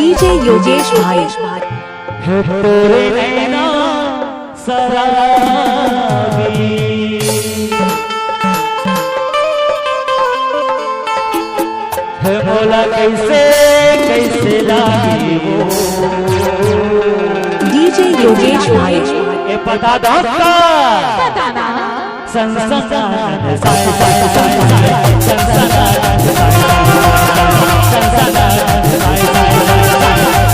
DJ Yogesh भाई। है तेरे नैना सराबी, है मौला कैसे कैसे लागी वो। डीजे योगेश भाई। ए पता दो संसदान साय साय साय साय संसदान साय संसदान साय साय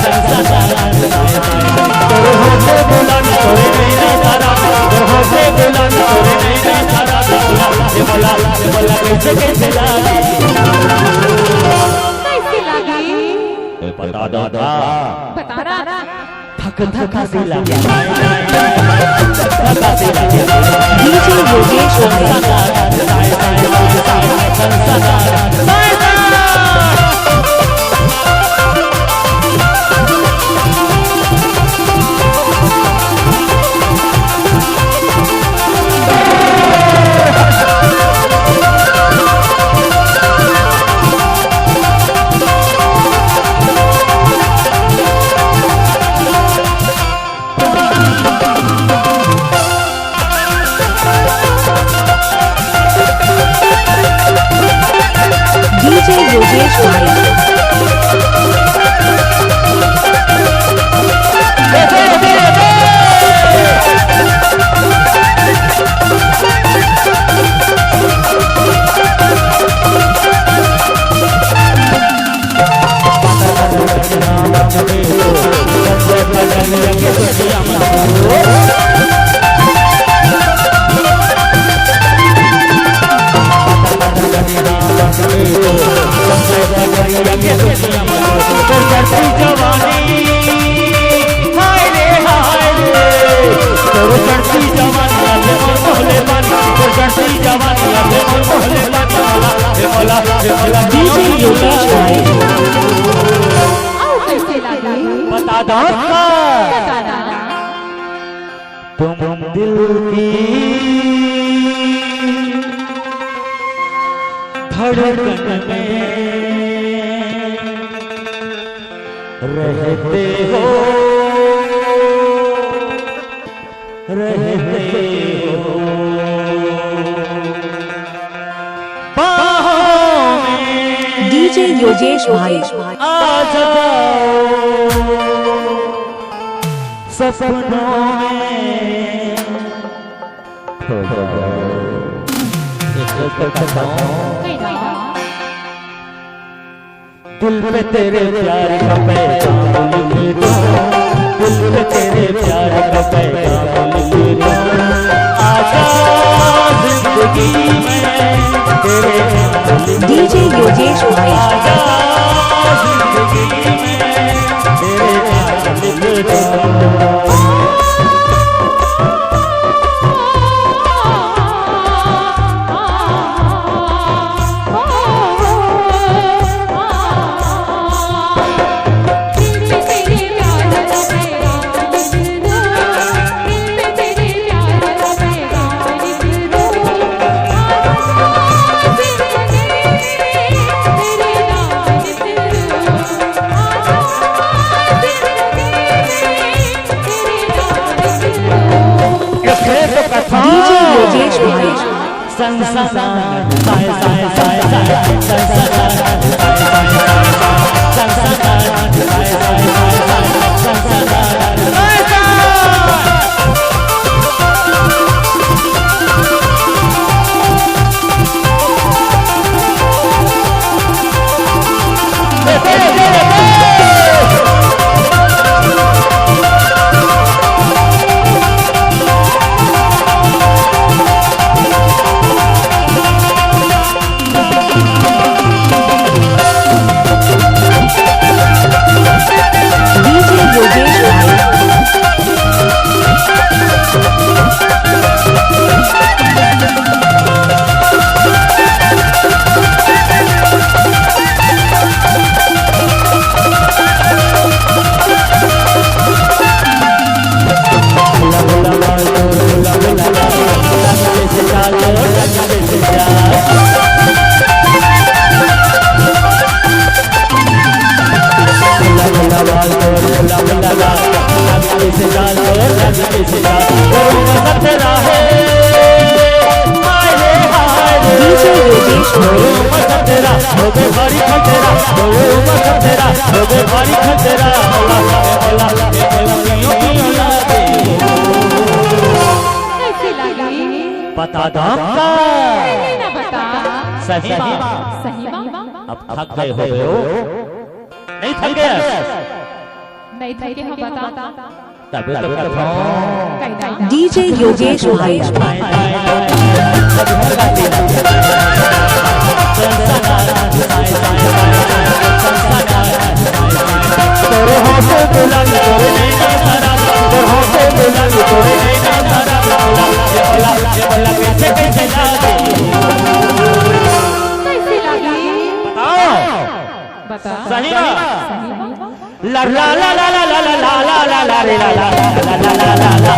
संसदान साय तोरे होठे बुलंद तोरे नैना तारा, तोरे होठे बुलंद तोरे नैना तारा, ये बोला कैसे कैसे लागी ए पता दो धक धक सी लगे डीजे योगेश भाई। डीजे योगेश भाई। डीजे योगेश भाई। बता दो तुम दिल की धड़कन में रहते हो डीजे योगेश भाई। आ जाओ सपनों में खो जाओ। दिल पे तेरे प्यार का पैगाम लिख दो, दिल पे तेरे प्यार का पैगाम लिख दो। आजा जिंदगी में तेरे डीजे योगेश भाई। आजा जिंदगी में तेरे नाम लिख दो। कैसे जा करूँ मैं तेरा है हाय रे हाय रे DJ योगेश भाई मत तेरा हो गए भारी खतरा मत तेरा हो गए भारी खतरा बोला क्यों लागे कैसी लगी पता दाम का ना बता सही सही अब थक गए हो नहीं थक गए नहीं थके हो बता तब तो कथो DJ योगेश भाई तोरे होठे बुलंद तोरे नैना सारा तोरे होठे बुलंद तोरे नैना सारा ये बोला कैसे कैसे लागे कैसी लगी बताओ बता सही ना सही ला ला ला ला ला ला ला ला ला ला ला ला ला ला ला ला ला